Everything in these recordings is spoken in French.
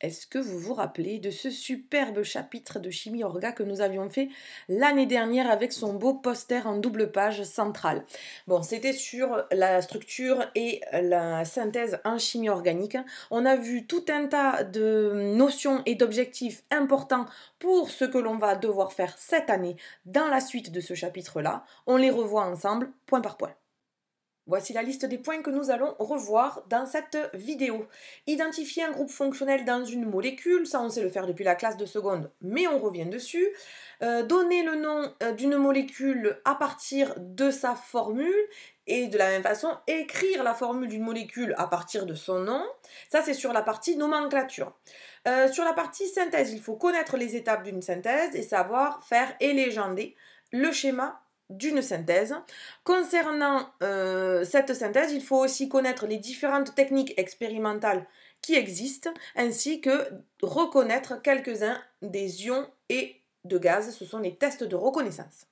Est-ce que vous vous rappelez de ce superbe chapitre de chimie orga que nous avions fait l'année dernière avec son beau poster en double page centrale? Bon, c'était sur la structure et la synthèse en chimie organique. On a vu tout un tas de notions et d'objectifs importants pour ce que l'on va devoir faire cette année dans la suite de ce chapitre-là. On les revoit ensemble, point par point. Voici la liste des points que nous allons revoir dans cette vidéo. Identifier un groupe fonctionnel dans une molécule, ça on sait le faire depuis la classe de seconde, mais on revient dessus. Donner le nom d'une molécule à partir de sa formule et de la même façon écrire la formule d'une molécule à partir de son nom. Ça c'est sur la partie nomenclature. Sur la partie synthèse, il faut connaître les étapes d'une synthèse et savoir faire et légender le schéma d'une synthèse. Concernant cette synthèse, il faut aussi connaître les différentes techniques expérimentales qui existent, ainsi que reconnaître quelques-uns des ions et de gaz. Ce sont les tests de reconnaissance.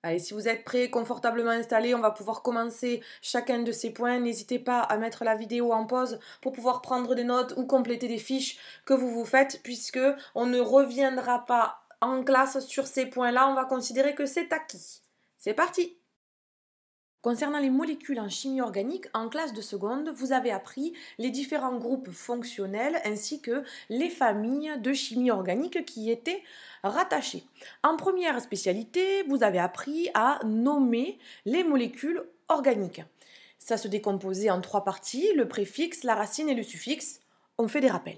Allez, si vous êtes prêts, confortablement installés, on va pouvoir commencer chacun de ces points. N'hésitez pas à mettre la vidéo en pause pour pouvoir prendre des notes ou compléter des fiches que vous vous faites, puisque on ne reviendra pas en classe sur ces points-là. On va considérer que c'est acquis. C'est parti! Concernant les molécules en chimie organique, en classe de seconde, vous avez appris les différents groupes fonctionnels ainsi que les familles de chimie organique qui étaient rattachées. En première spécialité, vous avez appris à nommer les molécules organiques. Ça se décomposait en 3 parties, le préfixe, la racine et le suffixe. On fait des rappels.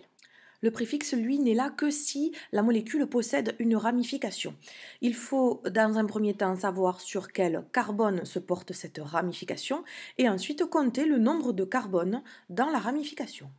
Le préfixe, lui, n'est là que si la molécule possède une ramification. Il faut, dans un premier temps, savoir sur quel carbone se porte cette ramification et ensuite compter le nombre de carbones dans la ramification.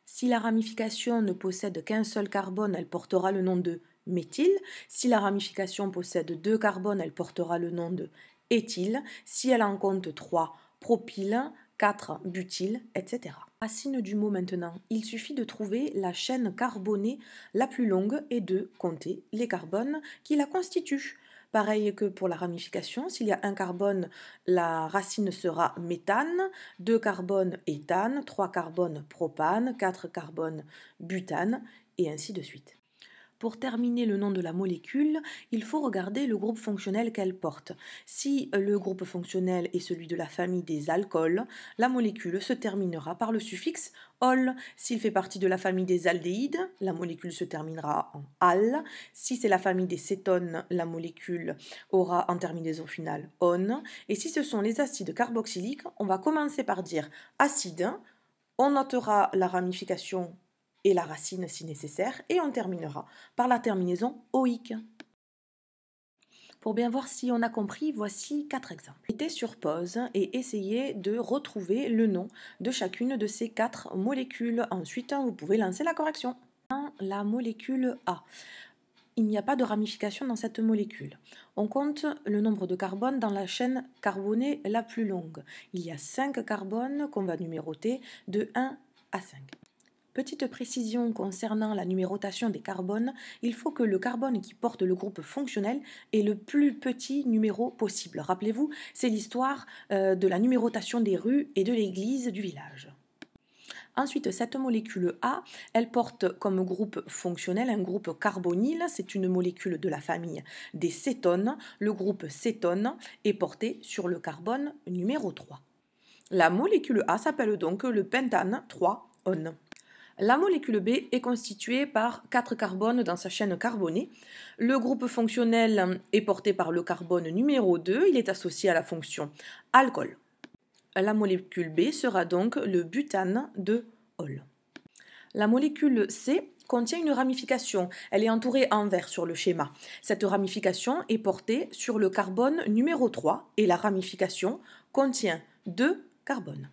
Si la ramification ne possède qu'un seul carbone, elle portera le nom de méthyle. Si la ramification possède 2 carbones, elle portera le nom de éthyle. Si elle en compte 3, propyle, 4 butyl, etc. Racine du mot maintenant, il suffit de trouver la chaîne carbonée la plus longue et de compter les carbones qui la constituent. Pareil que pour la ramification, s'il y a un carbone, la racine sera méthane, 2 carbones éthane, 3 carbones propane, 4 carbones butane, et ainsi de suite. Pour terminer le nom de la molécule, il faut regarder le groupe fonctionnel qu'elle porte. Si le groupe fonctionnel est celui de la famille des alcools, la molécule se terminera par le suffixe -ol. S'il fait partie de la famille des aldéhydes, la molécule se terminera en -al. Si c'est la famille des cétones, la molécule aura en terminaison finale -on. Et si ce sont les acides carboxyliques, on va commencer par dire acide, on notera la ramification et la racine si nécessaire, et on terminera par la terminaison oïque. Pour bien voir si on a compris, voici 4 exemples. Mettez sur pause et essayez de retrouver le nom de chacune de ces 4 molécules. Ensuite, vous pouvez lancer la correction. La molécule A. Il n'y a pas de ramification dans cette molécule. On compte le nombre de carbones dans la chaîne carbonée la plus longue. Il y a 5 carbones qu'on va numéroter de 1 à 5. Petite précision concernant la numérotation des carbones, il faut que le carbone qui porte le groupe fonctionnel ait le plus petit numéro possible. Rappelez-vous, c'est l'histoire de la numérotation des rues et de l'église du village. Ensuite, cette molécule A, elle porte comme groupe fonctionnel un groupe carbonyle. C'est une molécule de la famille des cétones. Le groupe cétone est porté sur le carbone numéro 3. La molécule A s'appelle donc le pentane 3-on. La molécule B est constituée par 4 carbones dans sa chaîne carbonée. Le groupe fonctionnel est porté par le carbone numéro 2, il est associé à la fonction alcool. La molécule B sera donc le butane de -ol. La molécule C contient une ramification, elle est entourée en vert sur le schéma. Cette ramification est portée sur le carbone numéro 3 et la ramification contient 2 carbones.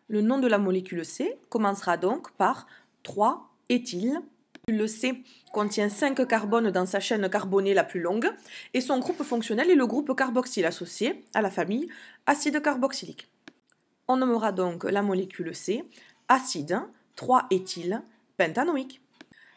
Le nom de la molécule C commencera donc par 3-éthyle. Le C contient 5 carbones dans sa chaîne carbonée la plus longue et son groupe fonctionnel est le groupe carboxyle associé à la famille acide carboxylique. On nommera donc la molécule C acide 3-éthyle pentanoïque.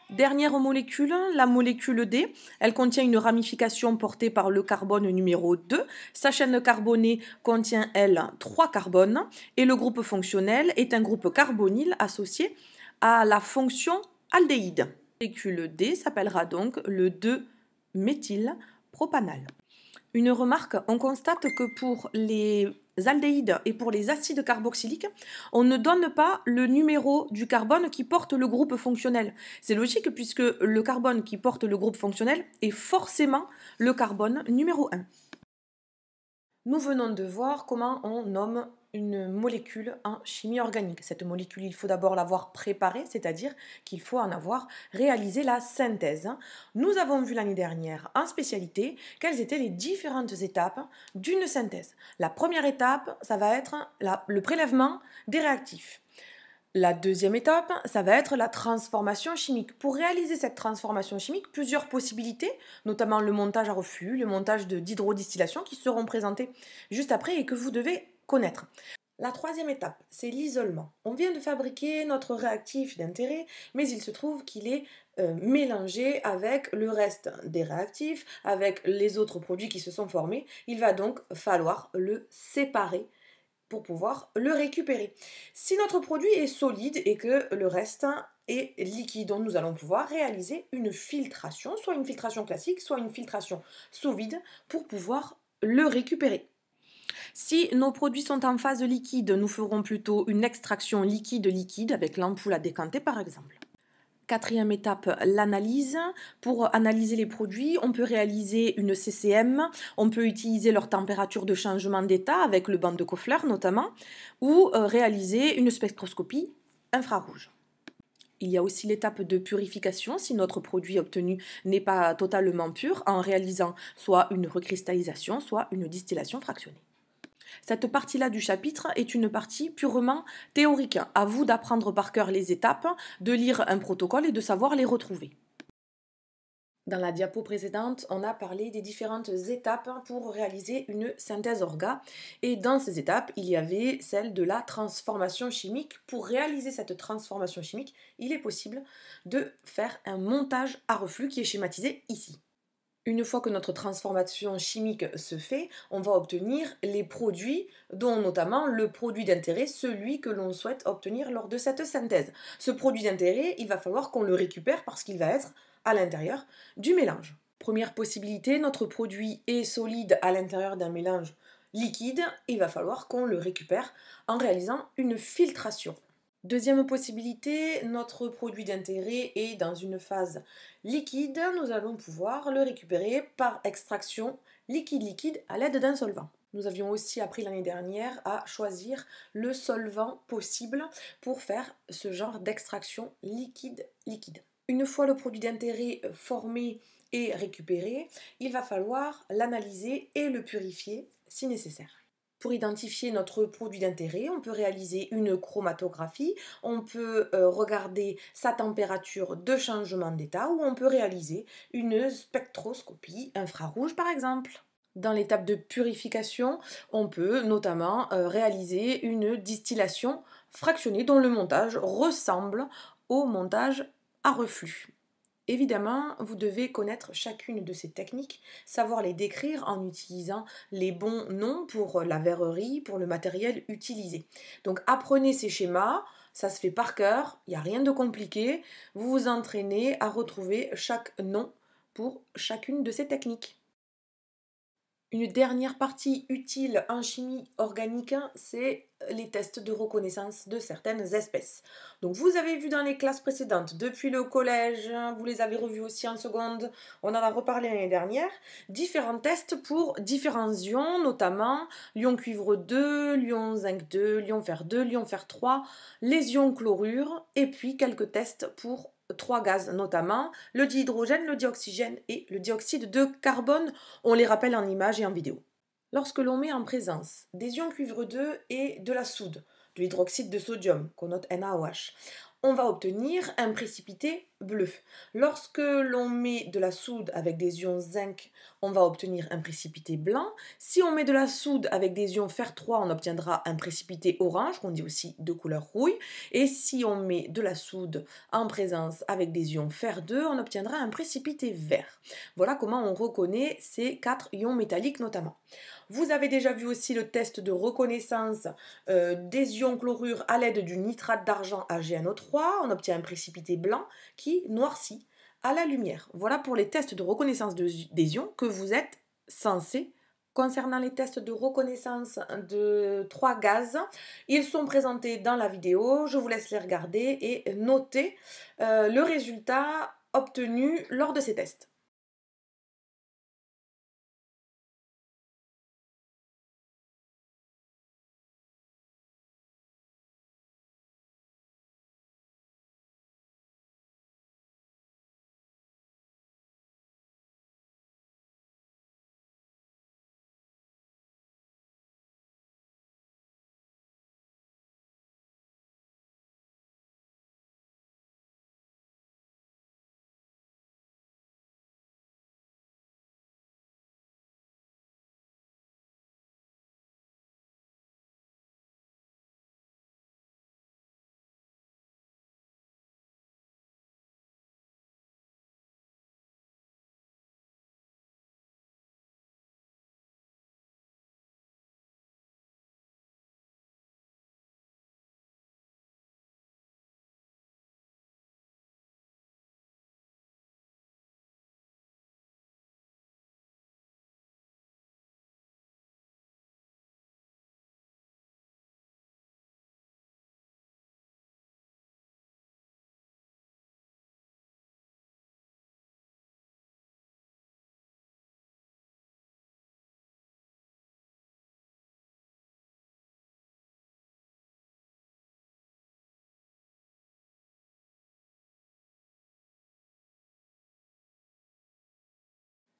Dernière molécule, la molécule D, elle contient une ramification portée par le carbone numéro 2. Sa chaîne carbonée contient, elle, 3 carbones et le groupe fonctionnel est un groupe carbonyle associé à la fonction aldéhyde. La molécule D s'appellera donc le 2-méthylpropanal. Une remarque, on constate que pour les aldéhydes et pour les acides carboxyliques, on ne donne pas le numéro du carbone qui porte le groupe fonctionnel. C'est logique puisque le carbone qui porte le groupe fonctionnel est forcément le carbone numéro 1. Nous venons de voir comment on nomme une molécule en chimie organique. Cette molécule, il faut d'abord l'avoir préparée, c'est-à-dire qu'il faut en avoir réalisé la synthèse. Nous avons vu l'année dernière en spécialité quelles étaient les différentes étapes d'une synthèse. La première étape, ça va être le prélèvement des réactifs. La deuxième étape, ça va être la transformation chimique. Pour réaliser cette transformation chimique, plusieurs possibilités, notamment le montage à reflux, le montage d'hydrodistillation qui seront présentés juste après et que vous devez connaître. La troisième étape, c'est l'isolement. On vient de fabriquer notre réactif d'intérêt, mais il se trouve qu'il est mélangé avec le reste des réactifs, avec les autres produits qui se sont formés. Il va donc falloir le séparer pour pouvoir le récupérer. Si notre produit est solide et que le reste est liquide, nous allons pouvoir réaliser une filtration, soit une filtration classique, soit une filtration sous vide pour pouvoir le récupérer. Si nos produits sont en phase liquide, nous ferons plutôt une extraction liquide-liquide avec l'ampoule à décanter par exemple. Quatrième étape, l'analyse. Pour analyser les produits, on peut réaliser une CCM, on peut utiliser leur température de changement d'état avec le banc de Koffler notamment, ou réaliser une spectroscopie infrarouge. Il y a aussi l'étape de purification si notre produit obtenu n'est pas totalement pur en réalisant soit une recristallisation, soit une distillation fractionnée. Cette partie-là du chapitre est une partie purement théorique. À vous d'apprendre par cœur les étapes, de lire un protocole et de savoir les retrouver. Dans la diapo précédente, on a parlé des différentes étapes pour réaliser une synthèse orga. Et dans ces étapes, il y avait celle de la transformation chimique. Pour réaliser cette transformation chimique, il est possible de faire un montage à reflux qui est schématisé ici. Une fois que notre transformation chimique se fait, on va obtenir les produits, dont notamment le produit d'intérêt, celui que l'on souhaite obtenir lors de cette synthèse. Ce produit d'intérêt, il va falloir qu'on le récupère parce qu'il va être à l'intérieur du mélange. Première possibilité, notre produit est solide à l'intérieur d'un mélange liquide, il va falloir qu'on le récupère en réalisant une filtration. Deuxième possibilité, notre produit d'intérêt est dans une phase liquide. Nous allons pouvoir le récupérer par extraction liquide-liquide à l'aide d'un solvant. Nous avions aussi appris l'année dernière à choisir le solvant possible pour faire ce genre d'extraction liquide-liquide. Une fois le produit d'intérêt formé et récupéré, il va falloir l'analyser et le purifier si nécessaire. Pour identifier notre produit d'intérêt, on peut réaliser une chromatographie, on peut regarder sa température de changement d'état ou on peut réaliser une spectroscopie infrarouge par exemple. Dans l'étape de purification, on peut notamment réaliser une distillation fractionnée dont le montage ressemble au montage à reflux. Évidemment, vous devez connaître chacune de ces techniques, savoir les décrire en utilisant les bons noms pour la verrerie, pour le matériel utilisé. Donc apprenez ces schémas, ça se fait par cœur, il n'y a rien de compliqué. Vous vous entraînez à retrouver chaque nom pour chacune de ces techniques. Une dernière partie utile en chimie organique, c'est les tests de reconnaissance de certaines espèces. Donc vous avez vu dans les classes précédentes, depuis le collège, vous les avez revus aussi en seconde, on en a reparlé l'année dernière, différents tests pour différents ions, notamment l'ion cuivre 2, l'ion zinc 2, l'ion fer 2, l'ion fer 3, les ions chlorure, et puis quelques tests pour 3 gaz notamment, le dihydrogène, le dioxygène et le dioxyde de carbone. On les rappelle en images et en vidéo. Lorsque l'on met en présence des ions cuivre 2 et de la soude, de l'hydroxyde de sodium, qu'on note NaOH, on va obtenir un précipité bleu. Lorsque l'on met de la soude avec des ions zinc, on va obtenir un précipité blanc. Si on met de la soude avec des ions fer 3, on obtiendra un précipité orange, qu'on dit aussi de couleur rouille. Et si on met de la soude en présence avec des ions fer 2, on obtiendra un précipité vert. Voilà comment on reconnaît ces 4 ions métalliques notamment. Vous avez déjà vu aussi le test de reconnaissance des ions chlorure à l'aide du nitrate d'argent AgNO3. On obtient un précipité blanc qui qui noircit à la lumière. Voilà pour les tests de reconnaissance des ions que vous êtes censés. Concernant les tests de reconnaissance de 3 gaz, ils sont présentés dans la vidéo. Je vous laisse les regarder et noter le résultat obtenu lors de ces tests.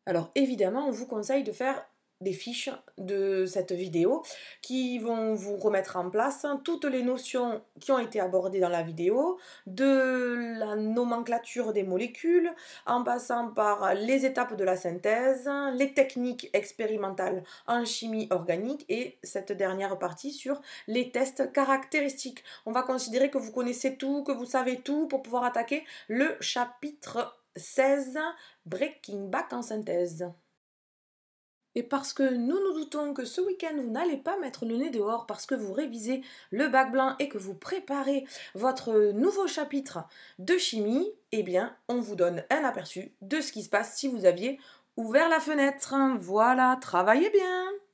Alors évidemment, on vous conseille de faire des fiches de cette vidéo qui vont vous remettre en place toutes les notions qui ont été abordées dans la vidéo, de la nomenclature des molécules, en passant par les étapes de la synthèse, les techniques expérimentales en chimie organique et cette dernière partie sur les tests caractéristiques. On va considérer que vous connaissez tout, que vous savez tout pour pouvoir attaquer le chapitre 16, Breaking Back en synthèse. Et parce que nous nous doutons que ce week-end vous n'allez pas mettre le nez dehors parce que vous révisez le bac blanc et que vous préparez votre nouveau chapitre de chimie, eh bien on vous donne un aperçu de ce qui se passe si vous aviez ouvert la fenêtre. Voilà, travaillez bien!